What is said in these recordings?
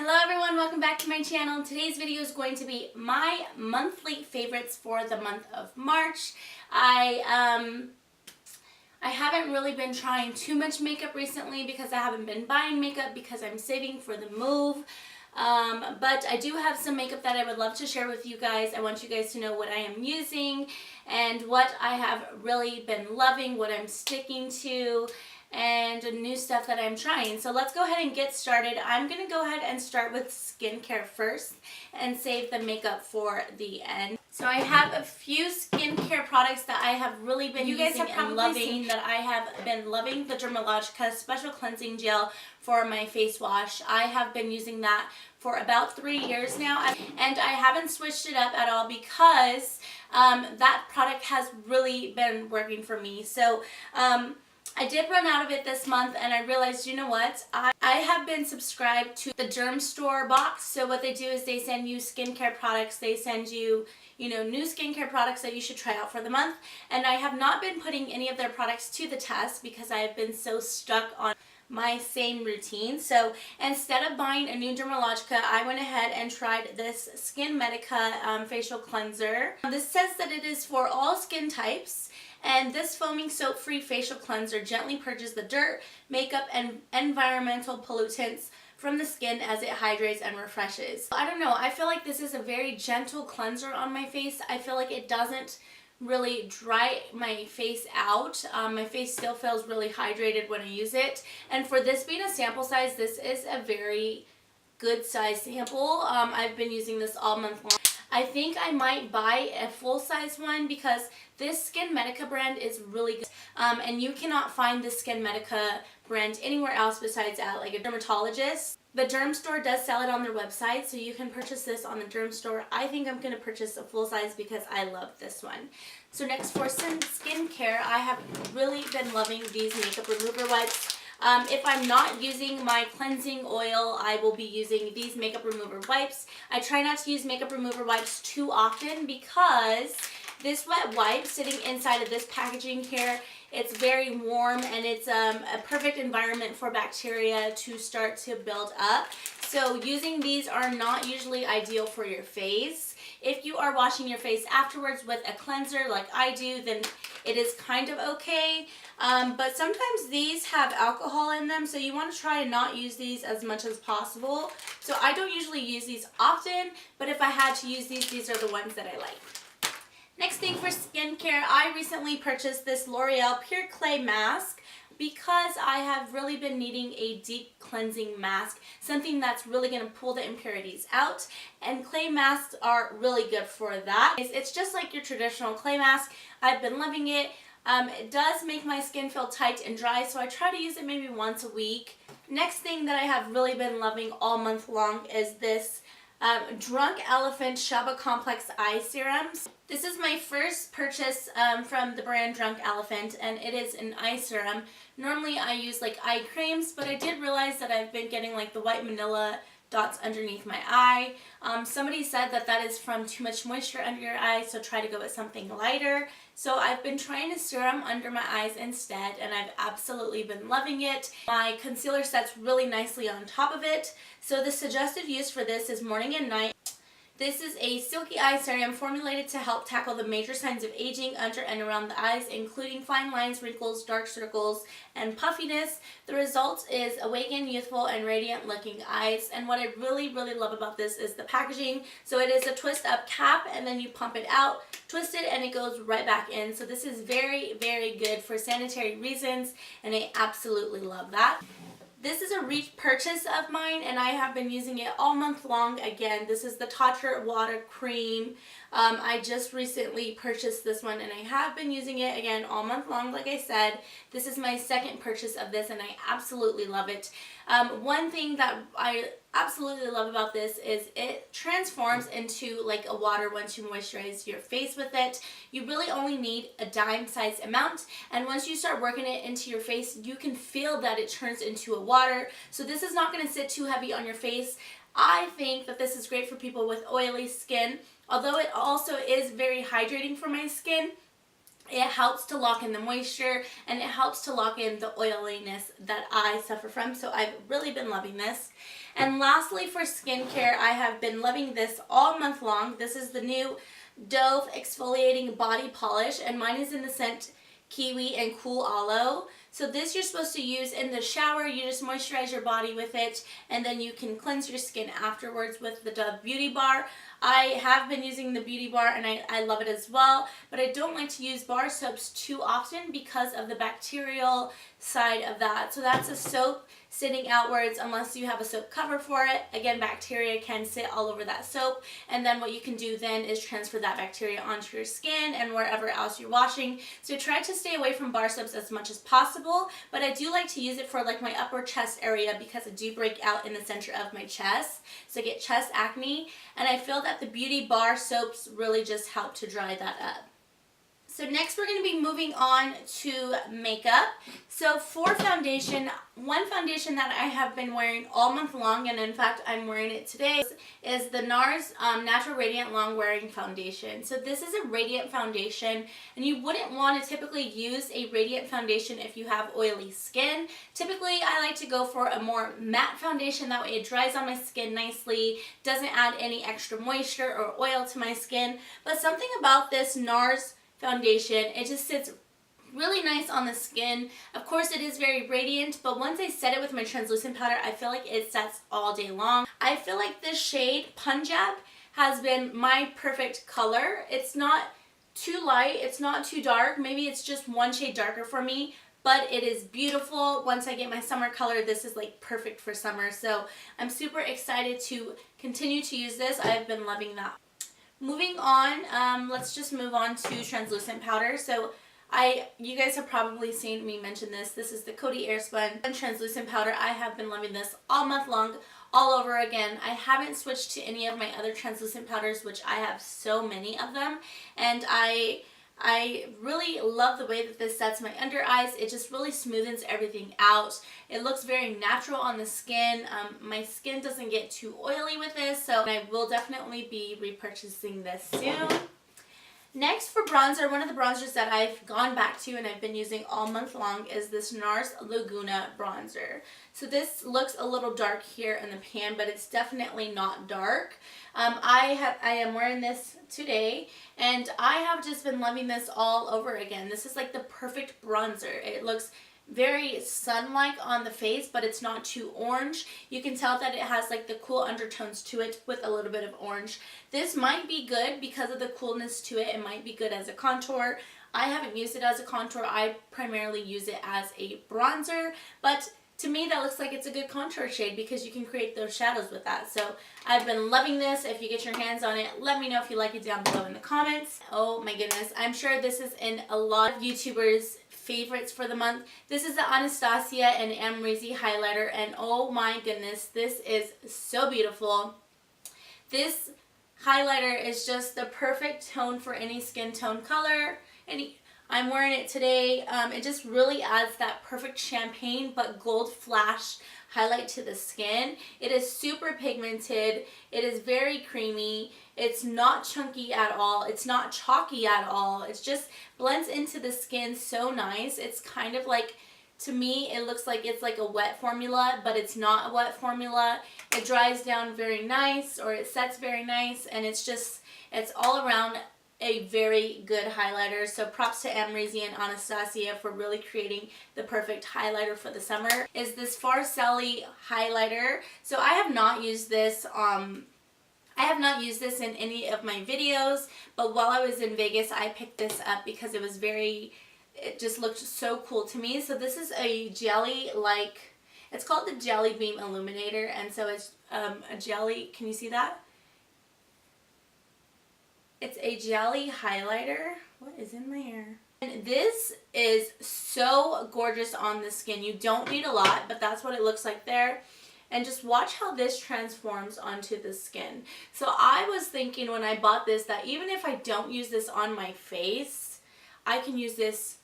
Hello everyone, welcome back to my channel. Today's video is going to be my monthly favorites for the month of March. I haven't really been trying too much makeup recently because I haven't been buying makeup because I'm saving for the move. But I do have some makeup that I would love to share with you guys. I want you guys to know what I am using and what I have really been loving, what I'm sticking to, and new stuff that I'm trying. So let's go ahead and get started. I'm going to go ahead and start with skincare first and save the makeup for the end. So I have a few skincare products that I have really been using and loving. That I have been loving the Dermalogica Special Cleansing Gel for my face wash. I have been using that for about 3 years now, and I haven't switched it up at all because that product has really been working for me. So I did run out of it this month, and I realized, you know what, I have been subscribed to the Derm Store box. So what they do is they send you skincare products, they send you, new skincare products that you should try out for the month. And I have not been putting any of their products to the test because I have been so stuck on my same routine. So instead of buying a new Dermalogica, I went ahead and tried this Skin Medica facial cleanser. This says that it is for all skin types, and this foaming soap-free facial cleanser gently purges the dirt, makeup, and environmental pollutants from the skin as it hydrates and refreshes. I don't know, I feel like this is a very gentle cleanser on my face. I feel like it doesn't really dry my face out. My face still feels really hydrated when I use it. And for this being a sample size, this is a very good size sample. I've been using this all month long. I think I might buy a full-size one because this Skin Medica brand is really good. And you cannot find the Skin Medica brand anywhere else besides at like a dermatologist. The Derm Store does sell it on their website, so you can purchase this on the Derm Store. I think I'm going to purchase a full size because I love this one. So next, for some skincare, I have really been loving these makeup remover wipes. If I'm not using my cleansing oil, I will be using these makeup remover wipes. I try not to use makeup remover wipes too often because this wet wipe sitting inside of this packaging here, it's very warm, and it's a perfect environment for bacteria to start to build up. So using these are not usually ideal for your face. If you are washing your face afterwards with a cleanser like I do, then it is kind of okay. But sometimes these have alcohol in them, so you want to try and not use these as much as possible. So I don't usually use these often, but if I had to use these are the ones that I like. Next thing for skincare, I recently purchased this L'Oreal Pure Clay Mask because I have really been needing a deep cleansing mask, something that's really going to pull the impurities out, and clay masks are really good for that. It's just like your traditional clay mask. I've been loving it. It does make my skin feel tight and dry, so I try to use it maybe once a week. Next thing that I have really been loving all month long is this Drunk Elephant Shaba Complex Eye Serums. This is my first purchase from the brand Drunk Elephant, and it is an eye serum. Normally I use like eye creams, but I did realize that I've been getting like the white manila dots underneath my eye. Somebody said that that is from too much moisture under your eyes, so try to go with something lighter. So I've been trying a serum under my eyes instead, and I've absolutely been loving it. My concealer sets really nicely on top of it. So the suggested use for this is morning and night. This is a silky eye serum formulated to help tackle the major signs of aging under and around the eyes, including fine lines, wrinkles, dark circles, and puffiness. The result is awakened, youthful, and radiant looking eyes. And what I really, really love about this is the packaging. So it is a twist up cap, and then you pump it out, twist it, and it goes right back in. So this is very, very good for sanitary reasons, and I absolutely love that. This is a repurchase of mine, and I have been using it all month long. Again, this is the Tatra Water Cream. I just recently purchased this one, and I have been using it again all month long. Like I said, this is my second purchase of this, and I absolutely love it. One thing that I absolutely love about this is it transforms into like a water once you moisturize your face with it. You really only need a dime size amount, and once you start working it into your face, you can feel that it turns into a water. So this is not going to sit too heavy on your face. I think that this is great for people with oily skin. Although it also is very hydrating for my skin, it helps to lock in the moisture, and it helps to lock in the oiliness that I suffer from. So I've really been loving this. And lastly, for skincare, I have been loving this all month long. This is the new Dove Exfoliating Body Polish, and mine is in the scent Kiwi and Cool Aloe. So this you're supposed to use in the shower. You just moisturize your body with it, and then you can cleanse your skin afterwards with the Dove Beauty Bar. I have been using the Beauty Bar, and I love it as well, but I don't like to use bar soaps too often because of the bacterial side of that. So that's a soap sitting outwards unless you have a soap cover for it. Again, bacteria can sit all over that soap, and then what you can do then is transfer that bacteria onto your skin and wherever else you're washing. So try to stay away from bar soaps as much as possible, but I do like to use it for like my upper chest area because I do break out in the center of my chest, so I get chest acne, and I feel that the Beauty Bar soaps really just help to dry that up. So next we're going to be moving on to makeup. So for foundation, one foundation that I have been wearing all month long, and in fact I'm wearing it today, is the NARS Natural Radiant Long Wearing Foundation. So this is a radiant foundation, and you wouldn't want to typically use a radiant foundation if you have oily skin. Typically I like to go for a more matte foundation, that way it dries on my skin nicely, doesn't add any extra moisture or oil to my skin. But something about this NARS foundation, it just sits really nice on the skin. Of course it is very radiant, but once I set it with my translucent powder, I feel like it sets all day long. I feel like this shade Punjab has been my perfect color. It's not too light, it's not too dark, maybe it's just one shade darker for me, but it is beautiful. Once I get my summer color, this is like perfect for summer, so I'm super excited to continue to use this. I've been loving that. Moving on, let's just move on to translucent powder. So you guys have probably seen me mention this. This is the Coty Airspun translucent powder. I have been loving this all month long, all over again. I haven't switched to any of my other translucent powders, which I have so many of them, and I really love the way that this sets my under eyes. It just really smoothens everything out. It looks very natural on the skin. My skin doesn't get too oily with this, so I will definitely be repurchasing this soon. Next, for bronzer, one of the bronzers that I've gone back to and I've been using all month long is this NARS Laguna bronzer. So this looks a little dark here in the pan, but it's definitely not dark. I am wearing this today, and I have just been loving this all over again. This is like the perfect bronzer. It looks very sun-like on the face, but it's not too orange. You can tell that it has like the cool undertones to it with a little bit of orange. This might be good because of the coolness to it. It might be good as a contour. I haven't used it as a contour. I primarily use it as a bronzer, but to me that looks like it's a good contour shade because you can create those shadows with that. So I've been loving this. If you get your hands on it, let me know if you like it down below in the comments. Oh my goodness, I'm sure this is in a lot of YouTubers' favorites for the month. This is the Anastasia and Amrezy highlighter, and oh my goodness, this is so beautiful. This highlighter is just the perfect tone for any skin tone color. I'm wearing it today. It just really adds that perfect champagne but gold flash highlight to the skin. It is super pigmented. It is very creamy. It's not chunky at all. It's not chalky at all. It just blends into the skin so nice. It's kind of like, to me, it looks like it's like a wet formula, but it's not a wet formula. It dries down very nice, or it sets very nice, and it's all around a very good highlighter. So props to Amrezy and Anastasia for really creating the perfect highlighter for the summer. Is this Farcelli highlighter. So I have not used this in any of my videos, but while I was in Vegas I picked this up because it just looked so cool to me. So this is a jelly, it's called the Jelly Beam Illuminator, and so it's a jelly, can you see that? It's a jelly highlighter. What is in my hair? And this is so gorgeous on the skin. You don't need a lot, but that's what it looks like there. And just watch how this transforms onto the skin. So I was thinking when I bought this that even if I don't use this on my face, I can use this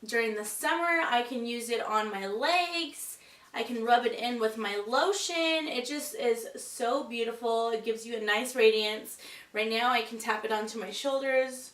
during the summer. I can use it on my legs. I can rub it in with my lotion. It just is so beautiful. It gives you a nice radiance. Right now I can tap it onto my shoulders,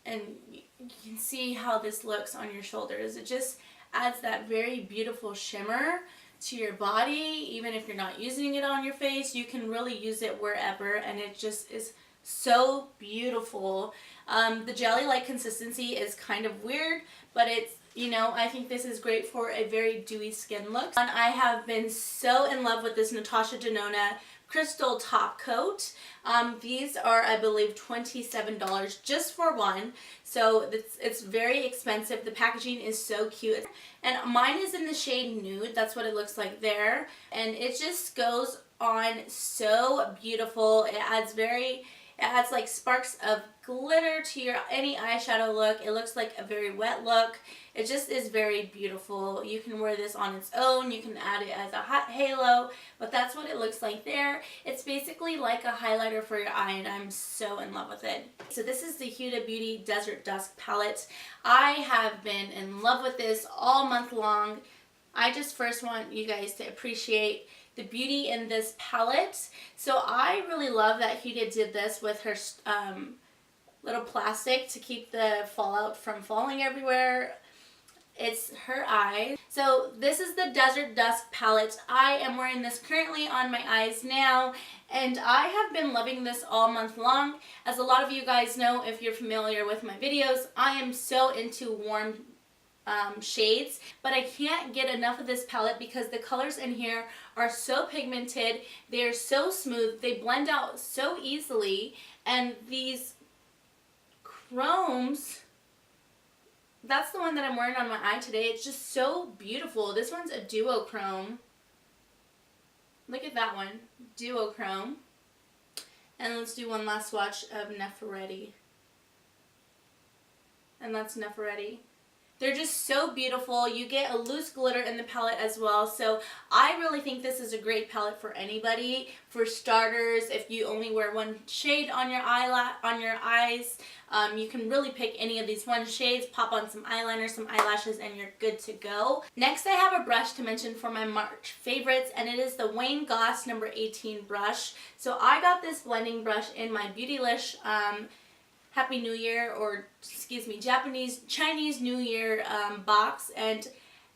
and you can see how this looks on your shoulders. It just adds that very beautiful shimmer to your body. Even if you're not using it on your face, you can really use it wherever, and it just is so beautiful. The jelly-like consistency is kind of weird, but it's, you know, I think this is great for a very dewy skin look. And I have been so in love with this Natasha Denona Crystal Top Coat. These are, I believe, $27 just for one. So it's very expensive. The packaging is so cute. And mine is in the shade Nude. That's what it looks like there. And it just goes on so beautiful. It adds like sparks of glitter to your any eyeshadow look. It looks like a very wet look. It just is very beautiful. You can wear this on its own. You can add it as a hot halo, but that's what it looks like there. It's basically like a highlighter for your eye, and I'm so in love with it. So this is the Huda Beauty Desert Dusk palette. I have been in love with this all month long. I just first want you guys to appreciate the beauty in this palette. So I really love that Huda did this with her little plastic to keep the fallout from falling everywhere. It's her eye. So this is the Desert Dusk palette. I am wearing this currently on my eyes now, and I have been loving this all month long. As a lot of you guys know, if you're familiar with my videos, I am so into warm shades, but I can't get enough of this palette because the colors in here are so pigmented. They're so smooth. They blend out so easily, and these chromes, that's the one that I'm wearing on my eye today. It's just so beautiful. This one's a duochrome. Look at that one, duochrome. And let's do one last swatch of Nefertiti. And that's Nefertiti. They're just so beautiful. You get a loose glitter in the palette as well. So I really think this is a great palette for anybody. For starters, if you only wear one shade on your eyes, you can really pick any of these one shades, pop on some eyeliner, some eyelashes, and you're good to go. Next, I have a brush to mention for my March favorites, and it is the Wayne Goss number 18 brush. So I got this blending brush in my Beautylish Happy New Year, or excuse me, Chinese New Year box, and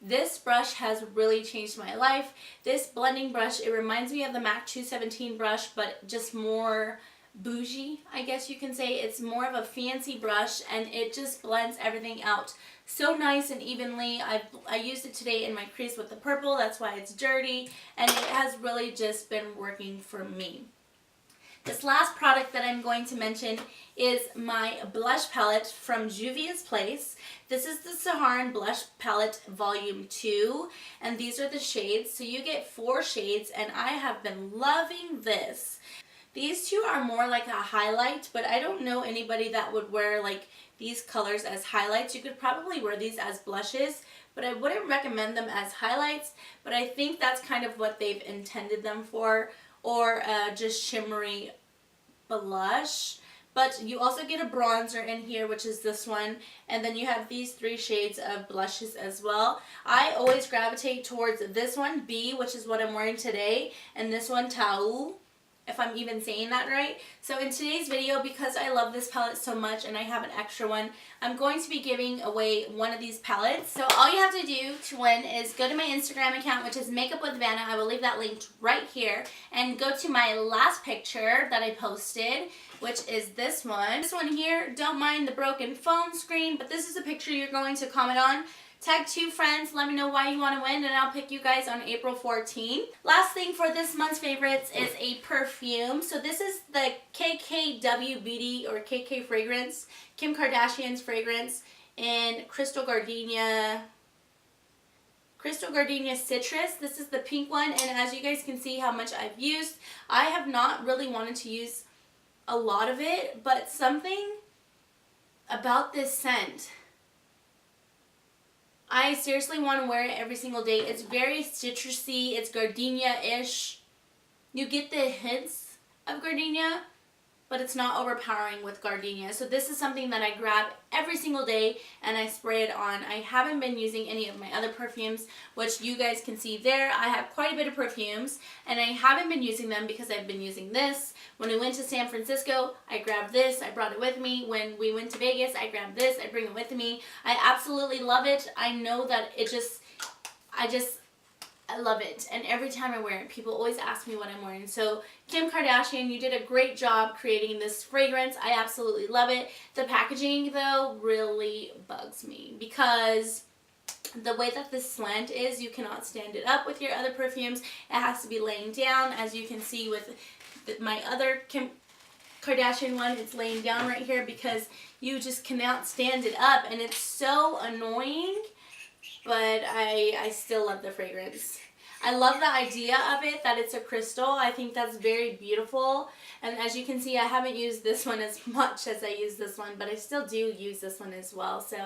this brush has really changed my life. This blending brush, it reminds me of the MAC 217 brush, but just more bougie, I guess you can say. It's more of a fancy brush, and it just blends everything out so nice and evenly. I used it today in my crease with the purple, that's why it's dirty, and it has really just been working for me. This last product that I'm going to mention is my blush palette from Juvia's Place. This is the Saharan Blush Palette Volume 2, and these are the shades. So you get 4 shades, and I have been loving this. These two are more like a highlight, but I don't know anybody that would wear like these colors as highlights. You could probably wear these as blushes, but I wouldn't recommend them as highlights, but I think that's kind of what they've intended them for, or just shimmery blush. But you also get a bronzer in here, which is this one, and then you have these 3 shades of blushes as well. I always gravitate towards this one, B, which is what I'm wearing today, and this one, Tau, if I'm even saying that right. So in today's video, because I love this palette so much and I have an extra one, I'm going to be giving away one of these palettes. So all you have to do to win is go to my Instagram account, which is Makeupwithvanna. I will leave that linked right here. And go to my last picture that I posted, which is this one. This one here, don't mind the broken phone screen, but this is a picture you're going to comment on. Tag 2 friends, let me know why you want to win, and I'll pick you guys on April 14. Last thing for this month's favorites is a perfume. So this is the KKW Beauty, or KK Fragrance, Kim Kardashian's fragrance, in Crystal Gardenia Citrus. This is the pink one, and as you guys can see how much I've used, I have not really wanted to use a lot of it, but something about this scent, I seriously want to wear it every single day. It's very citrusy. It's gardenia-ish. You get the hints of gardenia, but it's not overpowering with gardenia. So this is something that I grab every single day and I spray it on. I haven't been using any of my other perfumes, which you guys can see there. I have quite a bit of perfumes, and I haven't been using them because I've been using this. When we went to San Francisco, I grabbed this. I brought it with me. When we went to Vegas, I grabbed this. I bring it with me. I absolutely love it. I know that I love it, and every time I wear it, people always ask me what I'm wearing. So Kim Kardashian, you did a great job creating this fragrance. I absolutely love it. The packaging, though, really bugs me because the way that this slant is, you cannot stand it up with your other perfumes. It has to be laying down, as you can see with my other Kim Kardashian one. It's laying down right here because you just cannot stand it up, and it's so annoying. But I still love the fragrance. I love the idea of it, that it's a crystal. I think that's very beautiful. And as you can see, I haven't used this one as much as I use this one, but I still do use this one as well. So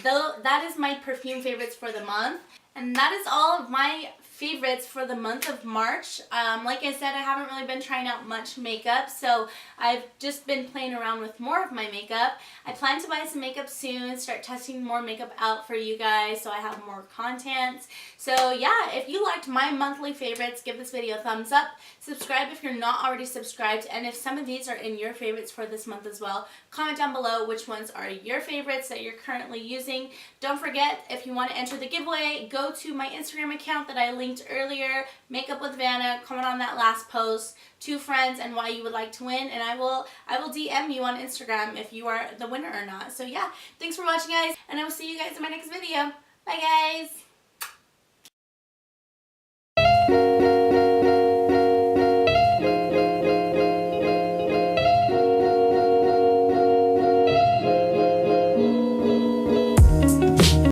that is my perfume favorites for the month. And that is all of my favorites for the month of March. Like I said, I haven't really been trying out much makeup, so I've just been playing around with more of my makeup. I plan to buy some makeup soon, start testing more makeup out for you guys so I have more content. So yeah, if you liked my monthly favorites, give this video a thumbs up. Subscribe if you're not already subscribed, and if some of these are in your favorites for this month as well, comment down below which ones are your favorites that you're currently using. Don't forget, if you want to enter the giveaway, go to my Instagram account that I linked earlier, Makeupwithvanna. Comment on that last post, 2 friends, and why you would like to win, and I will DM you on Instagram if you are the winner or not. So yeah, thanks for watching, guys, and I will see you guys in my next video. Bye, guys.